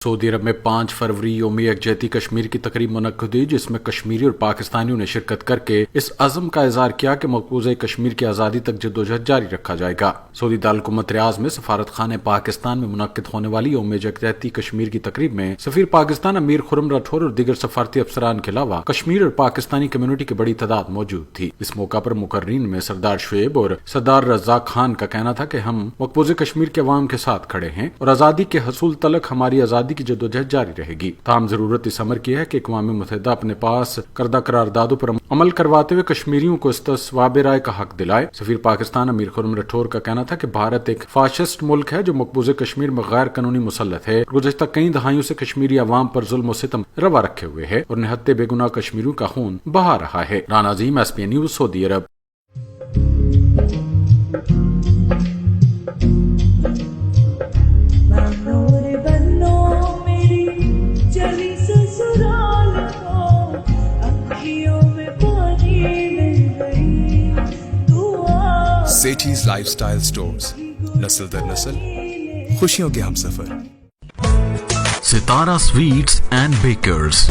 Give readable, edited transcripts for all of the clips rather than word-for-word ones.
سعودی عرب میں 5 فروری یوم یکجہتی کشمیر کی تقریب منعقد ہوئی، جس میں کشمیری اور پاکستانیوں نے شرکت کر کے اس عزم کا اظہار کیا کہ مقبوضہ کشمیر کی آزادی تک جدوجہد جاری رکھا جائے گا۔ سعودی دارالحکومت ریاض میں سفارتخانہ پاکستان میں منعقد ہونے والی یوم یکجہتی کشمیر کی تقریب میں سفیر پاکستان امیر خرم راٹھور اور دیگر سفارتی افسران کے علاوہ کشمیر اور پاکستانی کمیونٹی کی بڑی تعداد موجود تھی۔ اس موقع پر مقررین میں سردار شعیب اور سردار رزاق خان کا کہنا تھا کہ ہم مقبوضہ کشمیر کے عوام کے ساتھ کھڑے ہیں اور آزادی کے حصول تلک ہماری آزادی کی جدوجہد جاری رہے گی۔ تاہم ضرورت اس امر کی ہے کہ اقوام متحدہ اپنے پاس کردہ قراردادوں پر عمل کرواتے ہوئے کشمیریوں کو استصواب رائے کا حق دلائے۔ سفیر پاکستان امیر خرم راٹھور کا کہنا تھا کہ بھارت ایک فاشسٹ ملک ہے جو مقبوضہ کشمیر میں غیر قانونی مسلط ہے، گزشتہ کئی دہائیوں سے کشمیری عوام پر ظلم و ستم روا رکھے ہوئے ہے اور نہتے بے گناہ کشمیریوں کا خون بہا رہا ہے۔ رانا عظیم، SPN نیوز، سعودی عرب۔ سیٹھیز لائف سٹائل سٹورز، نسل در نسل خوشیوں کے ہم سفر۔ ستارہ سویٹس اینڈ بیکرز،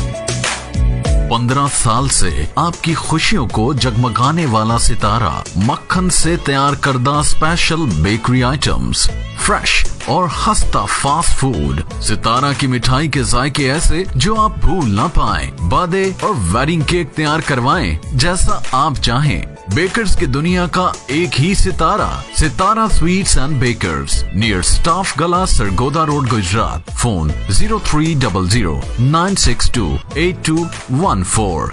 15 سال سے آپ کی خوشیوں کو جگمگانے والا ستارہ، مکھن سے تیار کردہ اسپیشل بیکری آئٹمز، فریش اور خستہ فاسٹ فوڈ۔ ستارہ کی مٹھائی کے ذائقے ایسے جو آپ بھول نہ پائیں۔ بادے اور ویڈنگ کیک تیار کروائیں جیسا آپ چاہیں۔ بیکرز کی دنیا کا ایک ہی Sitara, Sitara sweets and bakers, near سٹاف گلا، سرگودا روڈ، گجرات۔ فون 0300 962 8214۔